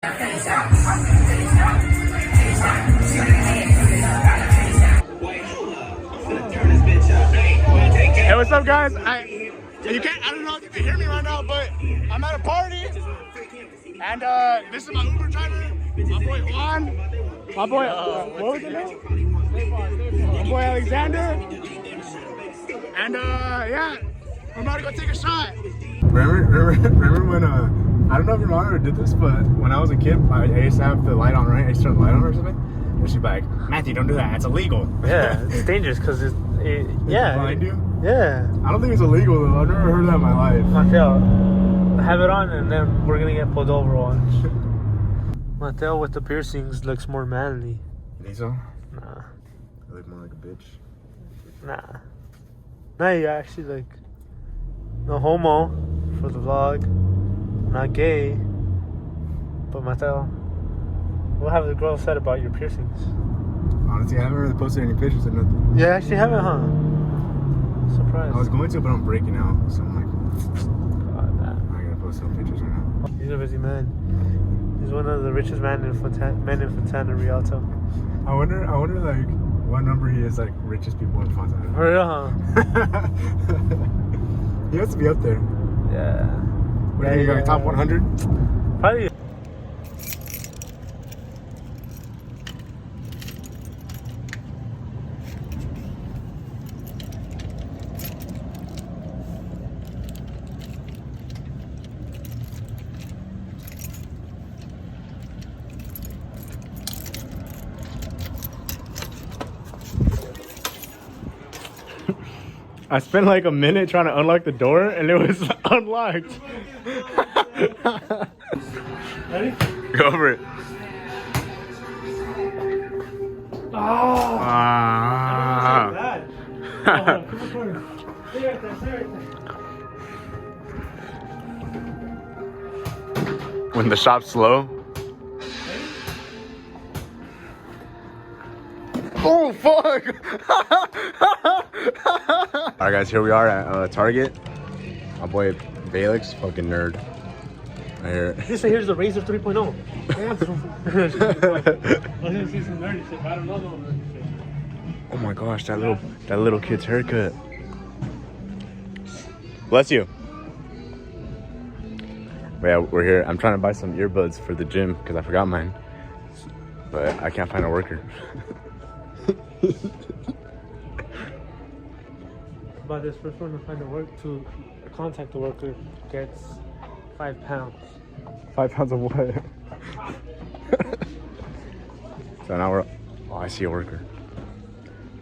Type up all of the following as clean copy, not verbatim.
Hey, what's up, guys? I don't know if you can hear me right now, but I'm at a party, and this is my Uber driver, my boy Juan, my boy, what was his name? My boy Alexander, and yeah, we're about to go take a shot. Remember when I don't know if your mom ever did this, but when I was a kid, I used to have the light on, right? I used to turn the light on or something, and she'd be like, Matthew, don't do that, it's illegal. Yeah, it's dangerous because yeah. Blind you? Yeah. I don't think it's illegal though. I've never heard that in my life. Mateo, have it on and then we're gonna get pulled over on. Mateo with the piercings looks more manly. You think so? Nah. I look more like a bitch. Nah. Nah, you actually like no homo for the vlog. Not gay. But Mateo, what have the girls said about your piercings? Honestly, I haven't really posted any pictures or nothing. Yeah, actually haven't, huh? Surprised. I was going to, but I'm breaking out, so I'm like, God, I'm not gonna post no pictures right now. He's a busy man. He's one of the richest men in Fontana, Rialto. I wonder like what number he is like richest people in Fontana. For real, huh? He has to be up there. Yeah. What do you think, like top 100? Probably. I spent like a minute trying to unlock the door and it was unlocked. Ready? Go over it. Oh! Ah. When the shop's slow. Oh fuck! Alright guys, here we are at Target. My boy Balex, fucking nerd. Right here. This right here is the Razor 3.0. I was gonna see some nerdy shit, but I don't know no nerdy shit. Oh my gosh, that little kid's haircut. Bless you. But yeah, we're here. I'm trying to buy some earbuds for the gym because I forgot mine. But I can't find a worker. But this first one to find a work to contact the worker gets £5. 5 pounds of what? So now we're. Oh, I see a worker.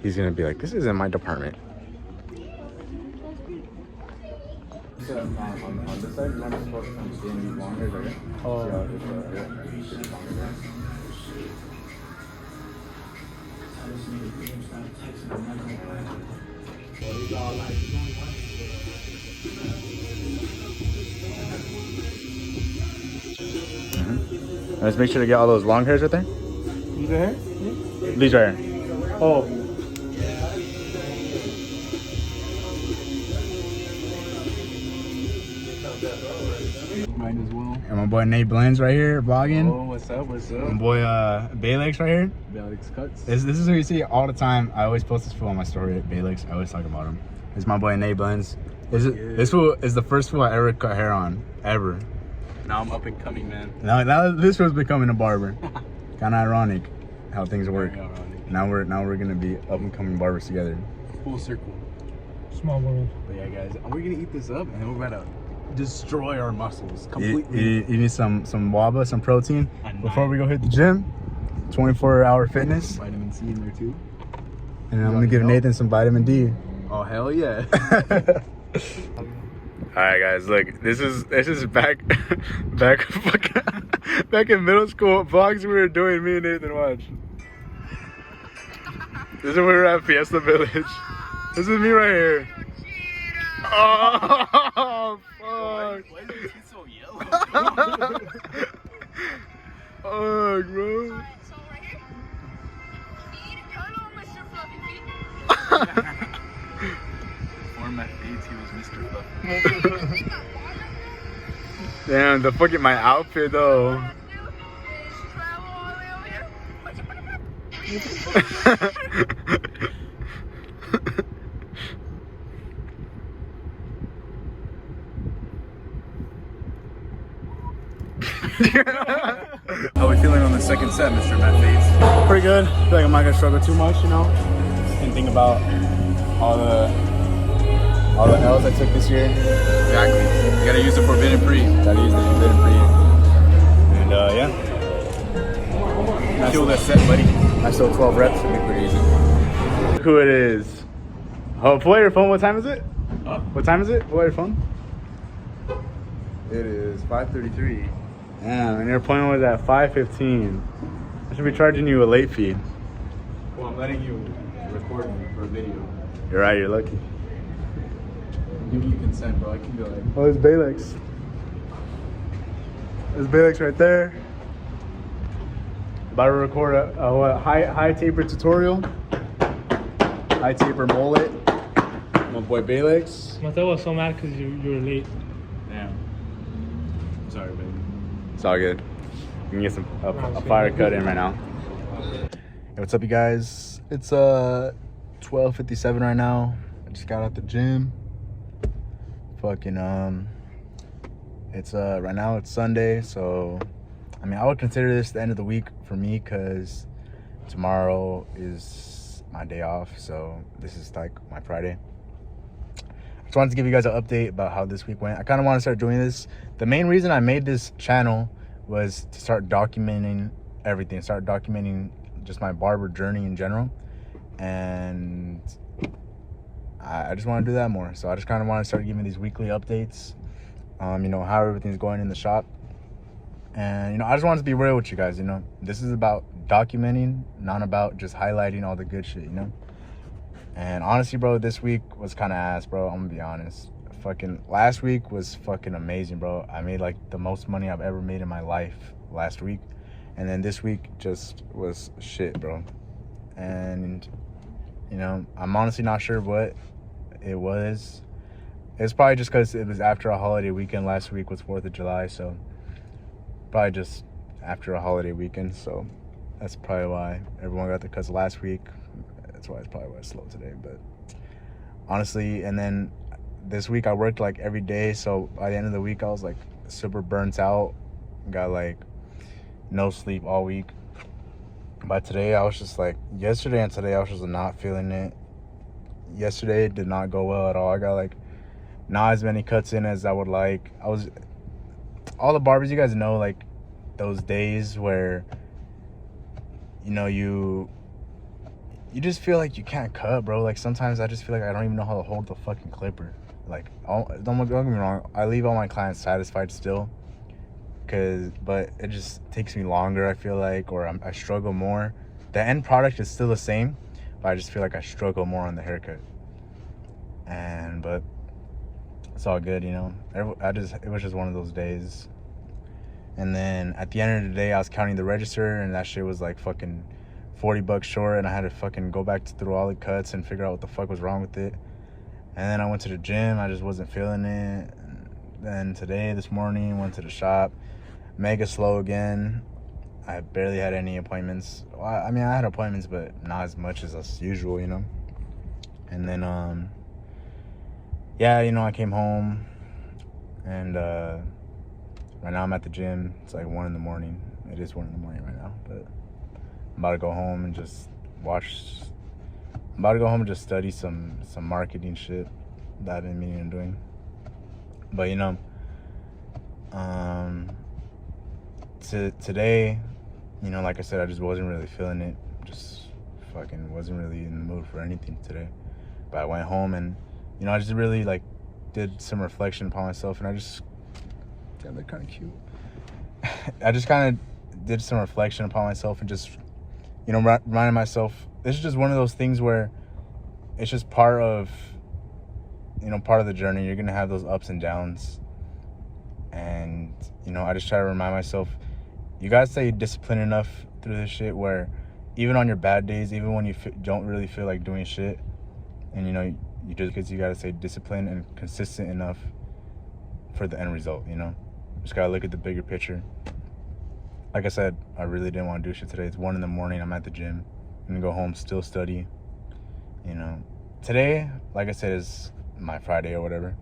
He's gonna be like, "This isn't my department." On this side, you're not supposed to come seeing these long hairs, right? Oh. Let's make sure to get all those long hairs right there. These right here? These right here. Oh. Mine as well. And my boy Nate Blends right here, vlogging. Oh, what's up? What's up? My boy Balex right here. Balex cuts. This is who you see all the time. I always post this fool on my story at Balex. I always talk about him. It's my boy Nate Blends. This fool is the first fool I ever cut hair on, ever. Now I'm up and coming, man. Now this was becoming a barber. Kind of ironic how things work. Very ironic. Now we're gonna be up and coming barbers together. Full circle. Small world. But yeah, guys, we're gonna eat this up and then we're about to destroy our muscles completely. You need some waba, some protein before we go hit the gym. 24-hour fitness. Vitamin C in there too. And I'm gonna give Nathan some vitamin D. Oh hell yeah. Alright guys, look, this is back in middle school vlogs we were doing, me and Nathan, watch. This is when we were at Fiesta Village. This is me right here. Oh fuck. Why is your teeth so yellow? Oh bro. So right here, need hello, Mr. Fluffy Feet. Format AIDS, he was Mr. Fluffy. Damn, the fucking my outfit though. How are we feeling on the second set, Mr. Matt Fates? Pretty good. I feel like I'm not gonna struggle too much, you know. And think about all the L's I took this year. Exactly. You gotta use the forbidden pre. Gotta use the forbidden pre. And yeah. Kill that set, buddy. I still 12 reps. It'll be pretty easy. Look who it is. Oh, pull out your phone. What time is it? What time is it? Pull out your phone. It is 5:33. Damn, and your appointment was at 5:15. I should be charging you a late fee. Well, I'm letting you record me for a video. You're right, you're lucky. I'm giving you consent, bro. I can go like. Oh, it's Balex. There's Balex right there. About to record a what, high taper tutorial. High taper mullet. My boy Balex. Mateo was so mad because you were late. Damn. Sorry, baby. It's all good. You can get a fire cut in right now. Hey, what's up, you guys? It's 12:57 right now. I just got out the gym. Fucking it's right now it's Sunday, so I mean I would consider this the end of the week for me because tomorrow is my day off, so this is like my Friday. I just wanted to give you guys an update about how this week went. I kind of want to start doing this. The main reason I made this channel was to start documenting everything, start documenting just my barber journey in general, and I just want to do that more. So I just kind of want to start giving these weekly updates, you know, how everything's going in the shop. And, you know, I just wanted to be real with you guys, you know. This is about documenting, not about just highlighting all the good shit, you know. And honestly, bro, this week was kind of ass, bro. I'm going to be honest. Fucking last week was fucking amazing, bro. I made like the most money I've ever made in my life last week. And then this week just was shit, bro. And, you know, I'm honestly not sure what it was. It's probably just because it was after a holiday weekend. Last week was 4th of July, so probably just after a holiday weekend. So that's probably why everyone got the cuts last week. That's why it's probably why it's slow today. But honestly, and then this week I worked like every day, so by the end of the week I was like super burnt out. Got like no sleep all week. By today I was just like, yesterday and today I was just not feeling it. Yesterday did not go well at all. I got like not as many cuts in as I would like. All the barbers, you guys know, like those days where, you know, you just feel like you can't cut, bro. Like sometimes I just feel like I don't even know how to hold the fucking clipper. Like, don't get me wrong, I leave all my clients satisfied still, but it just takes me longer, I feel like, or I struggle more. The end product is still the same, but I just feel like I struggle more on the haircut. But it's all good, you know. It was just one of those days. And then at the end of the day, I was counting the register, and that shit was like fucking $40 short, and I had to fucking go back through all the cuts and figure out what the fuck was wrong with it. And then I went to the gym. I just wasn't feeling it. And then this morning, went to the shop. Mega slow again. I barely had any appointments. Well, I mean, I had appointments, but not as much as usual, you know. And then, yeah, you know, I came home, and right now I'm at the gym. It's like 1 in the morning. It is 1 in the morning right now, but I'm about to go home and just study some marketing shit that I've been meaning on doing. But, you know, today, you know, like I said, I just wasn't really feeling it. Just fucking wasn't really in the mood for anything today. But I went home and, you know, I just really like did some reflection upon myself, and damn, they're kind of cute. I just kind of did some reflection upon myself and just, you know, reminded myself, this is just one of those things where it's just part of the journey. You're gonna have those ups and downs, and, you know, I just try to remind myself, you gotta stay disciplined enough through this shit where even on your bad days, even when you don't really feel like doing shit, and, you know, you gotta stay disciplined and consistent enough for the end result, you know. Just gotta look at the bigger picture. Like I said, I really didn't want to do shit today. It's 1 in the morning. I'm at the gym. I'm gonna go home, still study. You know, today, like I said, is my Friday or whatever.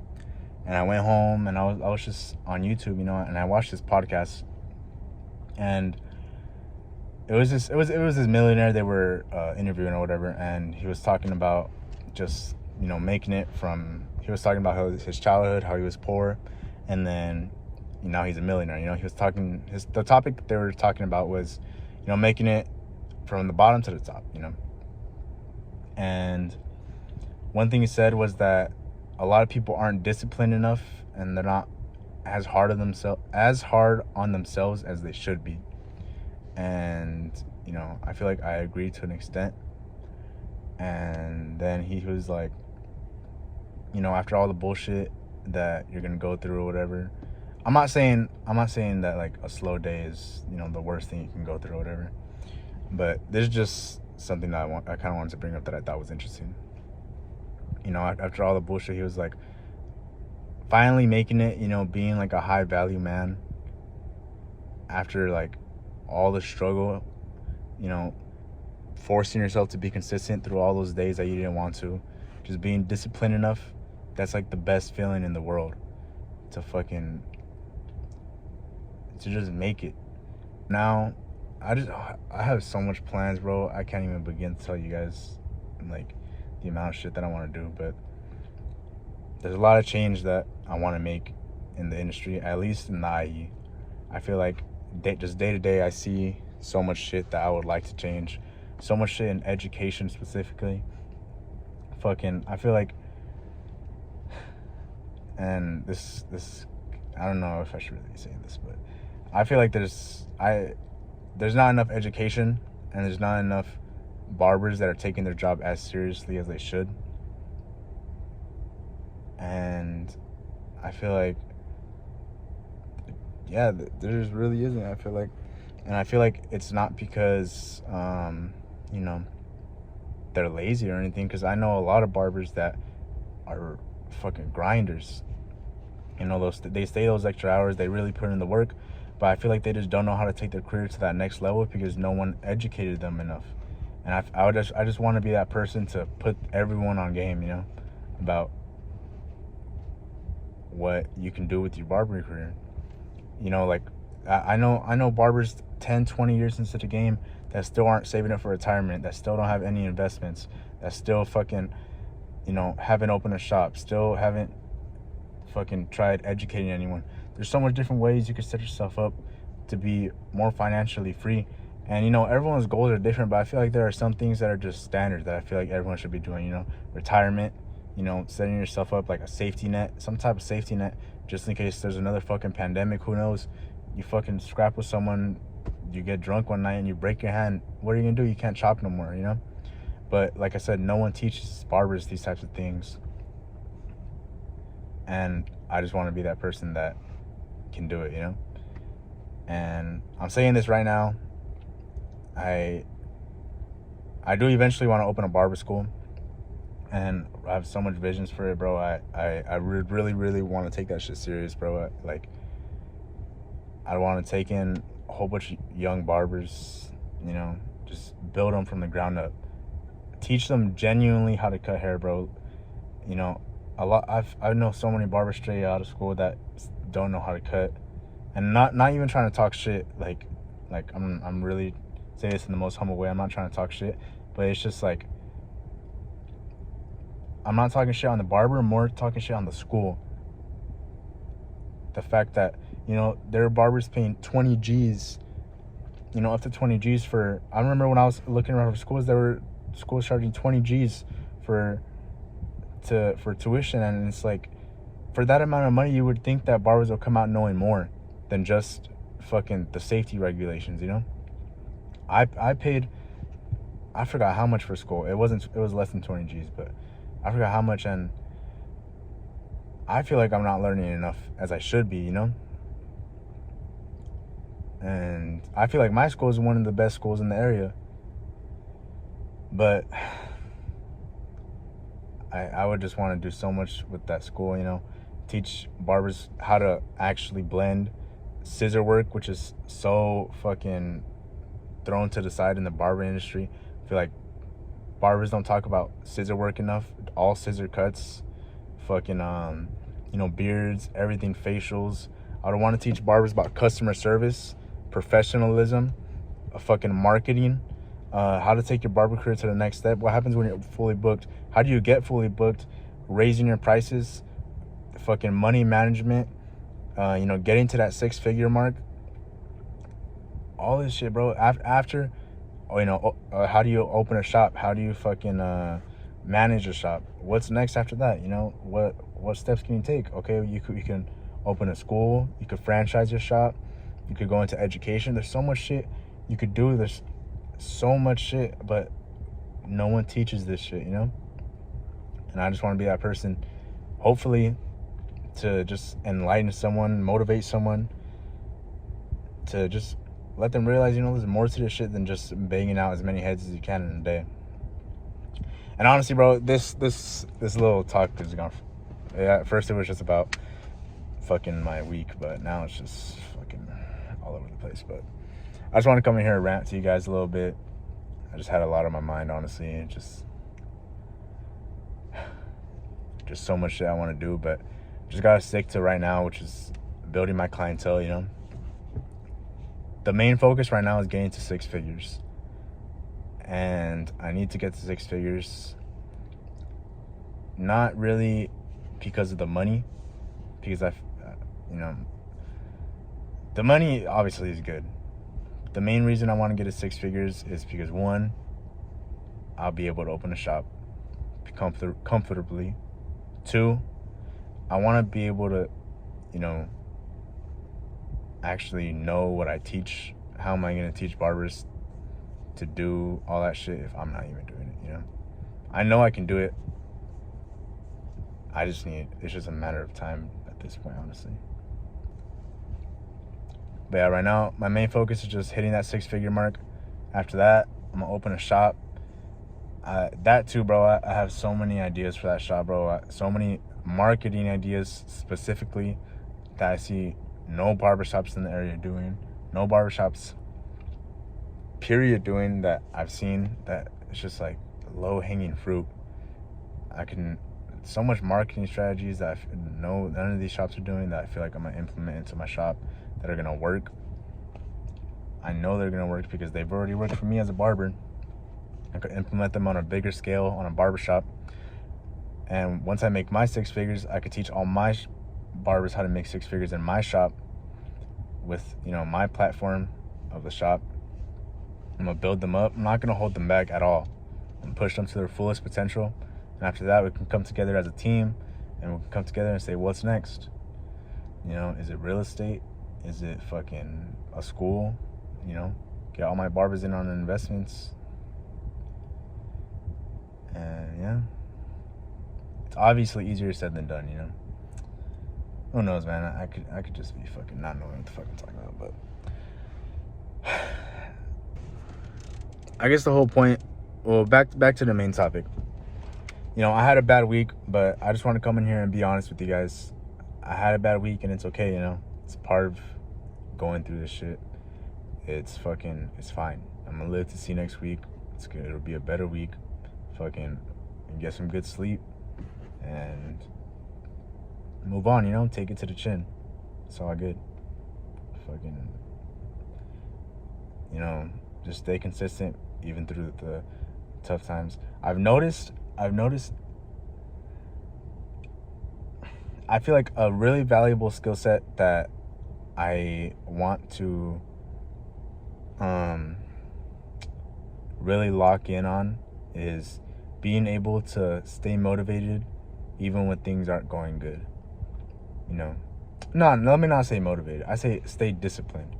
And I went home and I was just on YouTube, you know, and I watched this podcast. And it was this millionaire they were interviewing or whatever, and he was talking about just, you know, making it from. He was talking about his childhood, how he was poor, and then now he's a millionaire. You know, he was talking. The topic they were talking about was, you know, making it from the bottom to the top. You know, and one thing he said was that a lot of people aren't disciplined enough, and they're not as hard on themselves as they should be. And, you know, I feel like I agree to an extent. And then he was like, you know, after all the bullshit that you're gonna go through or whatever, I'm not saying that like a slow day is, you know, the worst thing you can go through or whatever, but there's just something that I kind of wanted to bring up that I thought was interesting. You know, after all the bullshit, he was like, finally making it, you know, being like a high value man after like all the struggle, you know, forcing yourself to be consistent through all those days that you didn't want to, just being disciplined enough. That's like the best feeling in the world, to just make it. Now I have so much plans, bro. I can't even begin to tell you guys like the amount of shit that I want to do, but there's a lot of change that I want to make in the industry, at least in the IE. I feel like just day to day, I see so much shit that I would like to change. So much shit in education specifically. I feel like, and this, I don't know if I should really be saying this, but I feel like there's not enough education, and there's not enough barbers that are taking their job as seriously as they should. And I feel like, yeah, there just really isn't. I feel like it's not because you know, they're lazy or anything, because I know a lot of barbers that are fucking grinders. You know, they stay those extra hours, they really put in the work, but I feel like they just don't know how to take their career to that next level because no one educated them enough. And I just want to be that person to put everyone on game, you know, about what you can do with your barbering career. You know, like I know barbers 10, 20 years into the game that still aren't saving up for retirement, that still don't have any investments, that still fucking, you know, haven't opened a shop, still haven't fucking tried educating anyone. There's so much different ways you can set yourself up to be more financially free. And, you know, everyone's goals are different, but I feel like there are some things that are just standard that I feel like everyone should be doing. You know, retirement, you know, setting yourself up like a safety net, some type of safety net, just in case there's another fucking pandemic. Who knows? You fucking scrap with someone, you get drunk one night and you break your hand. What are you gonna do? You can't chop no more, you know? But like I said, no one teaches barbers these types of things. And I just want to be that person that can do it, you know? And I'm saying this right now. I do eventually want to open a barber school, and I have so much visions for it, bro. I really, really want to take that shit serious, bro. I want to take in a whole bunch of young barbers, you know, just build them from the ground up, teach them genuinely how to cut hair, bro. You know, I know so many barbers straight out of school that don't know how to cut, and not even trying to talk shit. Like I'm really say this in the most humble way. I'm not trying to talk shit, but it's just like, I'm not talking shit on the barber, I'm more talking shit on the school. The fact that, you know, there are barbers paying 20 G's, you know, up to 20 G's for, I remember when I was looking around for schools, there were schools charging 20 G's for tuition. And it's like, for that amount of money, you would think that barbers will come out knowing more than just fucking the safety regulations, you know? I paid, I forgot how much for school. It was less than 20 G's, but I forgot how much, and I feel like I'm not learning enough as I should be, you know? And I feel like my school is one of the best schools in the area. But I would just want to do so much with that school, you know? Teach barbers how to actually blend scissor work, which is so fucking thrown to the side in the barber industry. feel like barbers don't talk about scissor work enough. All scissor cuts, fucking beards, everything, facials. I would want to teach barbers about customer service, professionalism, fucking marketing, how to take your barber career to the next step. What happens when you're fully booked? How do you get fully booked? Raising your prices, fucking money management, getting to that 6-figure mark. All this shit, bro. After, how do you open a shop? How do you fucking manage a shop? What's next after that? What steps can you take? Okay, you can open a school. You could franchise your shop. You could go into education. There's so much shit you could do. There's so much shit, but no one teaches this shit, And I just want to be that person, hopefully, to just enlighten someone, motivate someone, to just let them realize, there's more to this shit than just banging out as many heads as you can in a day. And honestly, bro, this little talk is gone. At first it was just about fucking my week, but now it's just fucking all over the place. But I just want to come in here and rant to you guys a little bit. I just had a lot on my mind, honestly. Just so much shit I want to do, but just gotta stick to right now, which is building my clientele. The main focus right now is getting to 6 figures, and I need to get to 6 figures, not really because of the money, because the money obviously is good. The main reason I want to get to 6 figures is because, one, I'll be able to open a shop comfortably. 2, I want to be able to, actually know what I teach. How am I going to teach barbers to do all that shit if I'm not even doing it, I know I can do it. It's just a matter of time at this point, honestly. But yeah, right now, my main focus is just hitting that 6-figure mark. After that, I'm going to open a shop. That too, bro, I have so many ideas for that shop, bro. So many marketing ideas specifically that I see no barbershops in the area doing. No barbershops, period, doing that I've seen, that it's just like low-hanging fruit. So much marketing strategies that I know none of these shops are doing that I feel like I'm going to implement into my shop that are going to work. I know they're going to work because they've already worked for me as a barber. I could implement them on a bigger scale on a barbershop. And once I make my 6 figures, I could teach all my barbers how to make 6 figures in my shop with, my platform of the shop. I'm going to build them up. I'm not going to hold them back at all. I'm going to push them to their fullest potential. And after that, we can come together as a team, and we can come together and say, what's next? Is it real estate? Is it fucking a school? Get all my barbers in on investments. And yeah, it's obviously easier said than done, Who knows, man? I could just be fucking not knowing what the fuck I'm talking about, but I guess the whole point. Well, back to the main topic. I had a bad week, but I just want to come in here and be honest with you guys. I had a bad week, and it's okay, It's part of going through this shit. It's fine. I'm gonna live to see next week. It's good. It'll be a better week. Fucking get some good sleep and move on, take it to the chin. It's all good. Fucking, just stay consistent even through the tough times. I've noticed I feel like a really valuable skill set that I want to really lock in on is being able to stay motivated even when things aren't going good. No, let me not say motivated. I say stay disciplined.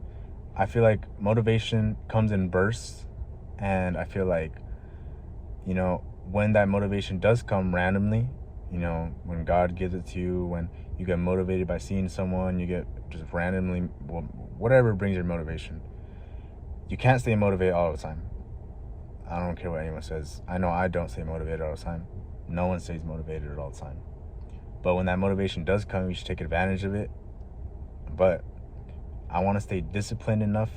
I feel like motivation comes in bursts, and I feel like, when that motivation does come randomly, when God gives it to you, when you get motivated by seeing someone, you get just randomly, whatever brings your motivation. You can't stay motivated all the time. I don't care what anyone says. I know I don't stay motivated all the time. No one stays motivated all the time. But when that motivation does come, you should take advantage of it. But I want to stay disciplined enough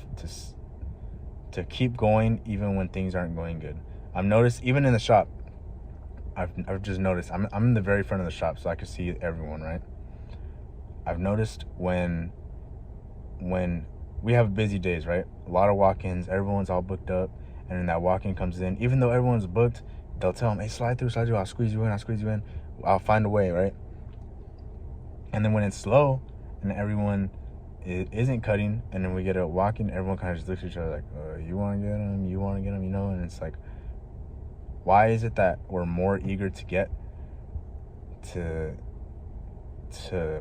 to keep going even when things aren't going good. I've noticed even in the shop. I've just noticed. I'm in the very front of the shop, so I can see everyone, right? I've noticed when we have busy days, right? A lot of walk-ins, everyone's all booked up, and then that walk-in comes in. Even though everyone's booked, they'll tell them, "Hey, slide through. I'll squeeze you in. I'll find a way," right? And then when it's slow and everyone isn't cutting, and then we get a walk-in, everyone kind of just looks at each other like, "You want to get him? You want to get him?" You know? And it's like, why is it that we're more eager to get to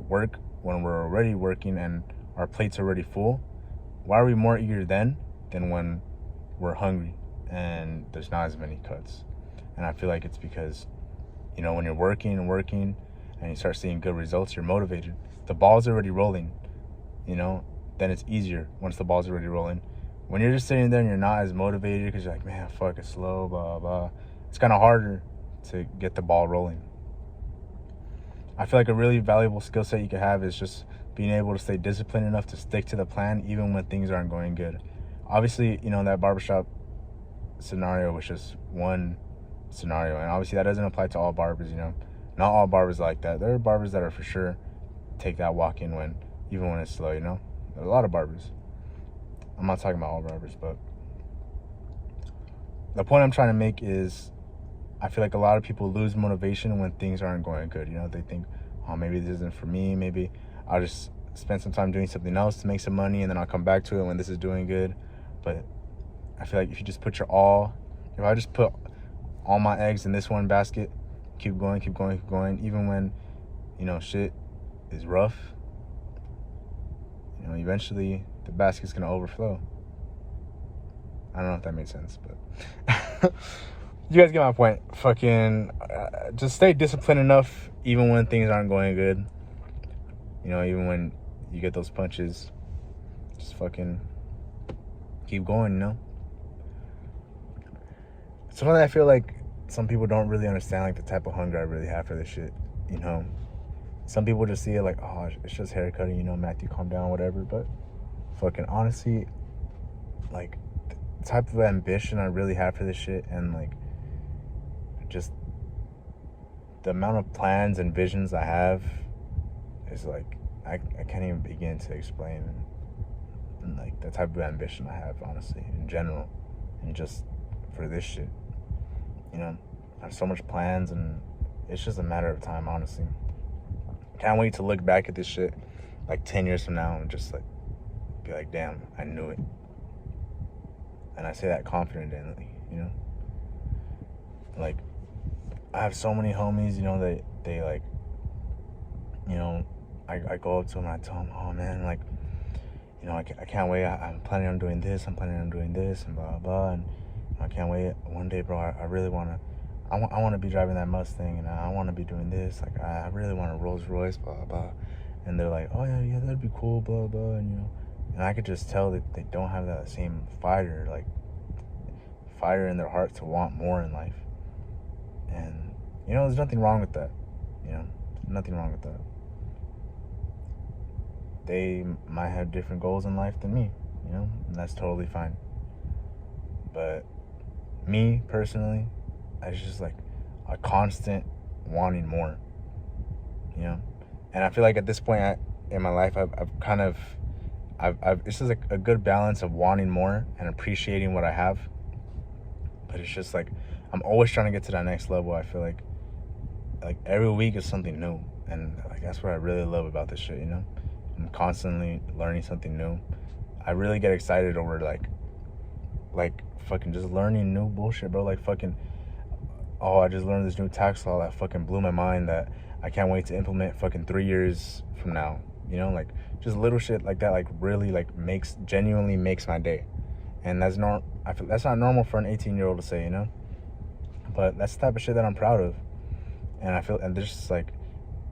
work when we're already working and our plate's already full? Why are we more eager then than when we're hungry and there's not as many cuts? And I feel like it's because, you know, when you're working and you start seeing good results, you're motivated. The ball's already rolling, you know, then it's easier once the ball's already rolling. When you're just sitting there and you're not as motivated because you're like, man, fuck, it's slow, blah, blah, it's kind of harder to get the ball rolling. I feel like a really valuable skill set you could have is just being able to stay disciplined enough to stick to the plan even when things aren't going good. Obviously, you know, that barbershop scenario was just one scenario, and obviously that doesn't apply to all barbers, you know. Not all barbers like that. There are barbers that are for sure take that walk-in even when it's slow, you know. There are a lot of barbers. I'm not talking about all barbers, but the point I'm trying to make is I feel like a lot of people lose motivation when things aren't going good. You know, they think, oh, maybe this isn't for me. Maybe I'll just spend some time doing something else to make some money, and then I'll come back to it when this is doing good. But I feel like if you just put if I just put all my eggs in this one basket, keep going, even when, you know, shit is rough, you know, eventually the basket's going to overflow. I don't know if that made sense, but you guys get my point. Fucking just stay disciplined enough even when things aren't going good. You know, even when you get those punches, just fucking keep going, you know? Something I feel like some people don't really understand, like the type of hunger I really have for this shit, you know? Some people just see it like, oh, it's just haircutting, you know, Matthew, calm down, whatever. But fucking honestly, like, the type of ambition I really have for this shit, and like just the amount of plans and visions I have is like I can't even begin to explain, like, the type of ambition I have, honestly, in general, and just for this shit, you know. I have so much plans, and it's just a matter of time, honestly. Can't wait to look back at this shit like 10 years from now and just like be like, damn, I knew it. And I say that confidently, you know. Like, I have so many homies, you know, they like, you know, I go up to them and I tell them, oh man, like, you know, I can't wait. I'm planning on doing this. I'm planning on doing this and blah, blah. And I can't wait. One day, bro, I really want to, I want to be driving that Mustang, and I want to be doing this. Like, I really want a Rolls Royce, blah, blah. And they're like, oh yeah, that'd be cool, blah, blah. And, you know, and I could just tell that they don't have that same fire in their heart to want more in life. And, you know, there's nothing wrong with that. You know, nothing wrong with that. They might have different goals in life than me, you know, and that's totally fine. But me, personally, it's just like a constant wanting more, you know. And I feel like at this point in my life, I've it's just like a good balance of wanting more and appreciating what I have. But it's just like I'm always trying to get to that next level. I feel like every week is something new, and like that's what I really love about this shit, you know. I'm constantly learning something new. I really get excited over like fucking just learning new bullshit, bro. Like fucking, oh, I just learned this new tax law that fucking blew my mind that I can't wait to implement fucking 3 years from now. You know, like just little shit like that, like really like genuinely makes my day. And I feel that's not normal for an 18-year-old to say, you know. But that's the type of shit that I'm proud of. And I feel, and there's just like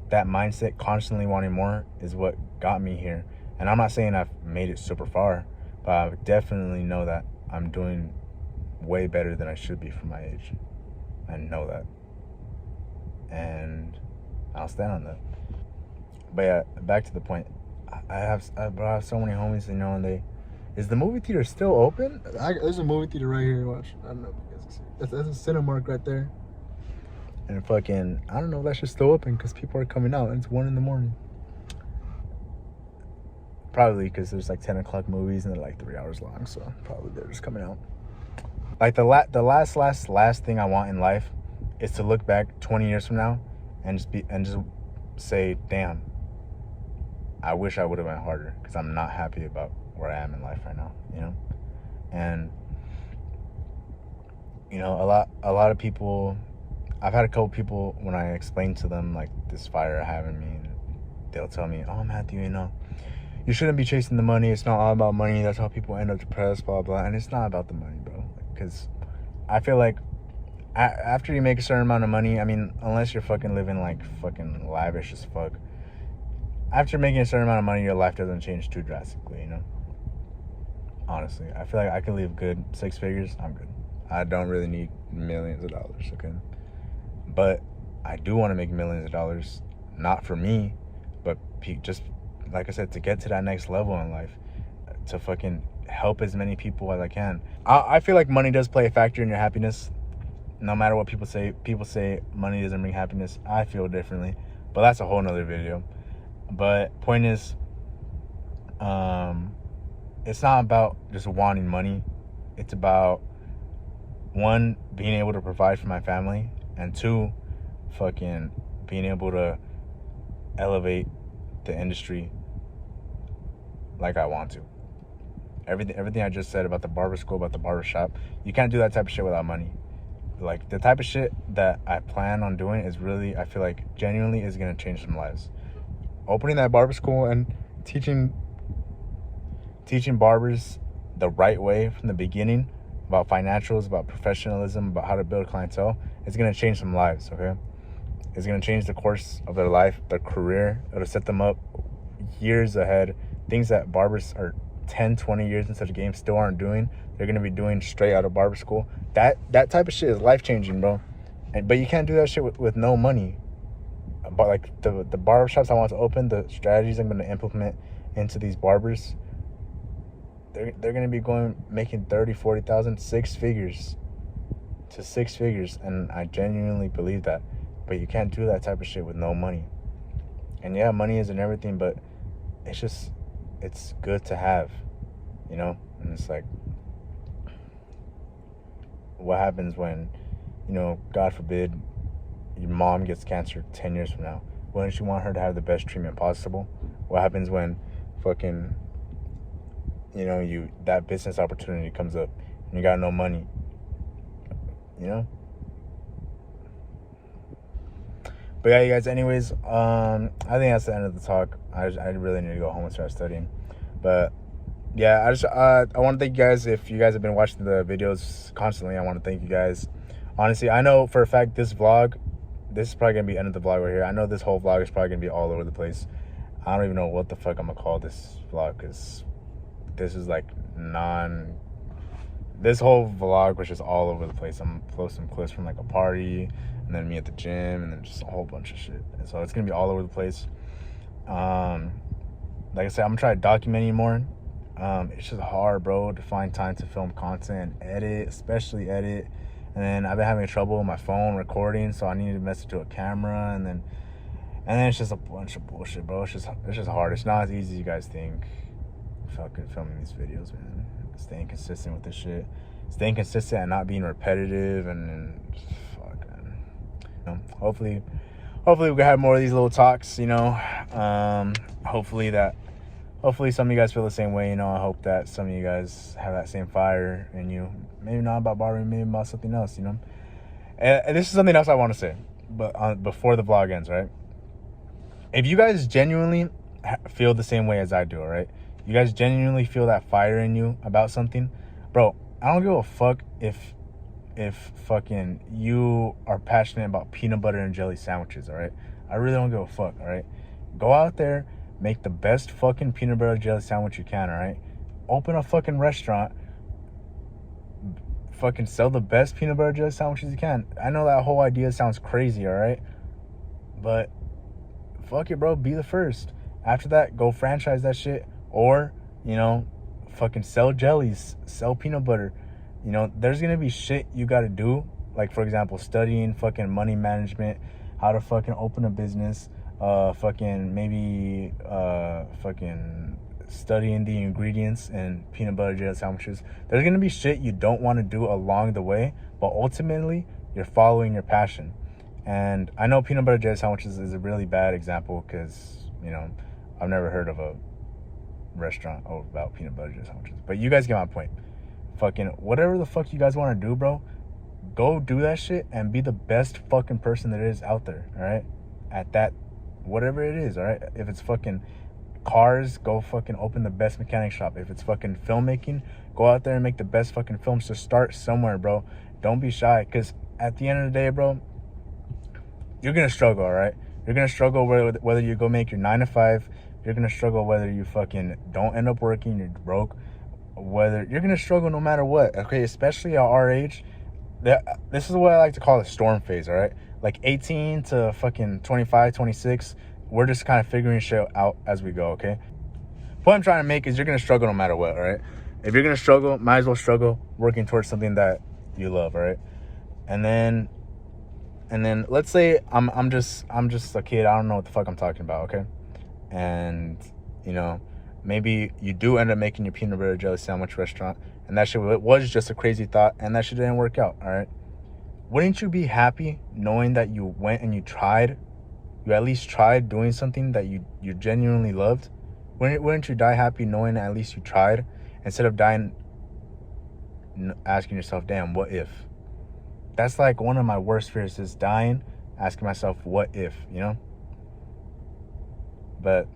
that mindset, constantly wanting more, is what got me here. And I'm not saying I've made it super far, but I definitely know that I'm doing way better than I should be for my age. I know that. And I'll stand on that. But yeah, back to the point. I have so many homies, you know, and is the movie theater still open? There's a movie theater right here. Watch. I don't know if you guys can see it. That's a Cinemark right there. And fucking, I don't know if that shit's still open because people are coming out. It's 1 in. Probably because there's like 10 o'clock movies and they're like 3 hours long. So probably they're just coming out. Like the last thing I want in life is to look back 20 years from now and just say, damn, I wish I would have went harder because I'm not happy about where I am in life right now, you know? And, you know, a lot of people, I've had a couple people when I explain to them like this fire I have in me, and they'll tell me, oh, Matthew, you know, you shouldn't be chasing the money. It's not all about money. That's how people end up depressed, blah, blah. And it's not about the money, bro. Because I feel like after you make a certain amount of money, I mean, unless you're fucking living like fucking lavish as fuck, after making a certain amount of money, your life doesn't change too drastically, you know? Honestly, I feel like I can live good 6 figures. I'm good. I don't really need millions of dollars, okay? But I do want to make millions of dollars, not for me, but just, like I said, to get to that next level in life, to fucking help as many people as I can. I feel like money does play a factor in your happiness. No matter what people say money doesn't bring happiness. I feel differently, but that's a whole nother video. But point is, it's not about just wanting money. It's about, 1, being able to provide for my family, and 2, fucking being able to elevate the industry like I want to. Everything I just said about the barber school, about the barber shop, you can't do that type of shit without money. Like, the type of shit that I plan on doing is really, I feel like, genuinely is going to change some lives. Opening that barber school and teaching barbers the right way from the beginning, about financials, about professionalism, about how to build clientele, it's going to change some lives, okay? It's going to change the course of their life, their career. It'll set them up years ahead. Things that barbers are 10, 20 years into the game still aren't doing, they're going to be doing straight out of barber school. That type of shit is life-changing, bro. But you can't do that shit with no money. But like the barber shops I want to open, the strategies I'm going to implement into these barbers, they're going to be making 30, 40,000, 6 figures to 6 figures. And I genuinely believe that. But you can't do that type of shit with no money. And yeah, money isn't everything, but it's good to have, you know? And it's like, what happens when, you know, God forbid, your mom gets cancer 10 years from now? Wouldn't you want her to have the best treatment possible? What happens when fucking, you know, that business opportunity comes up and you got no money, you know? But yeah, you guys, anyways, I think that's the end of the talk. I really need to go home and start studying. But yeah, I want to thank you guys. If you guys have been watching the videos constantly, I want to thank you guys. Honestly, I know for a fact this is probably going to be the end of the vlog right here. I know this whole vlog is probably going to be all over the place. I don't even know what the fuck I'm going to call this vlog, because this is like this whole vlog was just all over the place. I'm posting clips from like a party, and then me at the gym, and then just a whole bunch of shit. And so it's going to be all over the place. Like I said, I'm going to try documenting more. It's just hard, bro, to find time to film content and edit, especially edit. And then I've been having trouble with my phone recording, so I need to mess it to a camera, and then it's just a bunch of bullshit, bro. It's just hard. It's not as easy as you guys think. Fucking filming these videos, man. Staying consistent with this shit. Staying consistent and not being repetitive, and fuck, man. You know, hopefully we can have more of these little talks, you know. Hopefully some of you guys feel the same way, you know. I hope that some of you guys have that same fire in you. Maybe not about barbering, maybe about something else, you know. And this is something else I want to say, but before the vlog ends, right? If you guys genuinely feel the same way as I do, all right? You guys genuinely feel that fire in you about something, bro, I don't give a fuck if fucking you are passionate about peanut butter and jelly sandwiches, all right? I really don't give a fuck, all right? Go out there, make the best fucking peanut butter and jelly sandwich you can, all right? Open a fucking restaurant, fucking sell the best peanut butter and jelly sandwiches you can. I know that whole idea sounds crazy, all right? But fuck it, bro, be the first. After that, go franchise that shit, or, you know, fucking sell jellies, sell peanut butter, You know, there's gonna be shit you gotta do, like for example, studying fucking money management, how to fucking open a business, fucking maybe fucking studying the ingredients in peanut butter jelly sandwiches. There's gonna be shit you don't want to do along the way, but ultimately you're following your passion. And I know peanut butter jelly sandwiches is a really bad example because, you know, I've never heard of a restaurant about peanut butter jelly sandwiches, but you guys get my point. Fucking whatever the fuck you guys want to do, bro, go do that shit and be the best fucking person there is out there, all right? At that, whatever it is, all right? If it's fucking cars, go fucking open the best mechanic shop. If it's fucking filmmaking, go out there and make the best fucking films. Just start somewhere, bro. Don't be shy, because at the end of the day, bro, you're gonna struggle, all right? You're gonna struggle whether you go make your 9 to 5. You're gonna struggle whether you fucking don't end up working, you're broke. Whether you're gonna struggle no matter what, okay? Especially at our age, this is what I like to call the storm phase, all right? Like 18 to fucking 25, 26, we're just kind of figuring shit out as we go, okay? What I'm trying to make is you're gonna struggle no matter what, all right? If you're gonna struggle, might as well struggle working towards something that you love, all right? And then let's say I'm just a kid, I don't know what the fuck I'm talking about, okay? And you know, maybe you do end up making your peanut butter jelly sandwich restaurant, and that shit was just a crazy thought, and that shit didn't work out, all right? Wouldn't you be happy knowing that you went and you at least tried doing something that you genuinely loved? Wouldn't you die happy knowing that at least you tried, instead of dying asking yourself, damn, what if? That's like one of my worst fears, is dying asking myself, what if, you know? But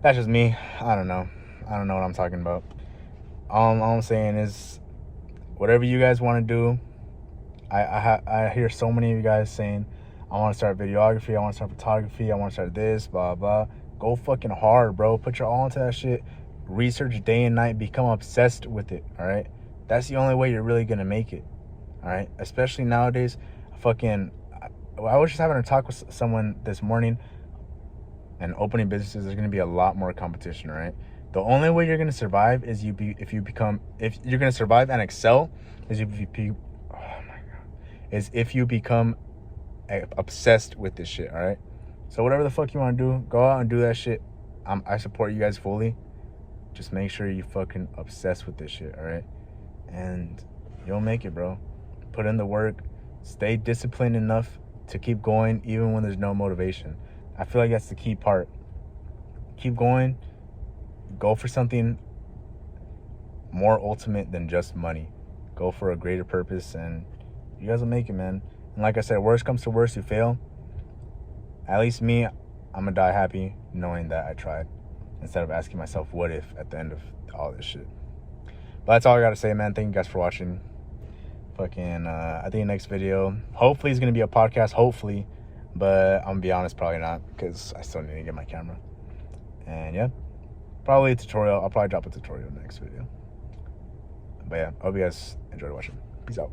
that's just me. I don't know what I'm talking about. All I'm saying is, whatever you guys want to do, I hear so many of you guys saying, I want to start videography, I want to start photography, I want to start this, blah, blah. Go fucking hard, bro. Put your all into that shit. Research day and night. Become obsessed with it, all right? That's the only way you're really going to make it, all right? Especially nowadays, I was just having a talk with someone this morning, and opening businesses, there's going to be a lot more competition, right? The only way you're going to survive is if you're going to survive and excel is if you become obsessed with this shit, all right? So whatever the fuck you want to do, go out and do that shit. I support you guys fully. Just make sure you fucking obsessed with this shit, all right? And you'll make it, bro. Put in the work. Stay disciplined enough to keep going even when there's no motivation. I feel like that's the key part. Keep going. Go for something more ultimate than just money. Go for a greater purpose, and you guys will make it, man. And like I said, worst comes to worst, you fail. At least me, I'm gonna die happy knowing that I tried, instead of asking myself what if at the end of all this shit. But that's all I gotta say, man. Thank you guys for watching. Fucking I think the next video hopefully is gonna be a podcast, hopefully, but I'm gonna be honest, probably not, because I still need to get my camera. And yeah, probably a tutorial. I'll probably drop a tutorial in the next video. But yeah, I hope you guys enjoyed watching. Peace out.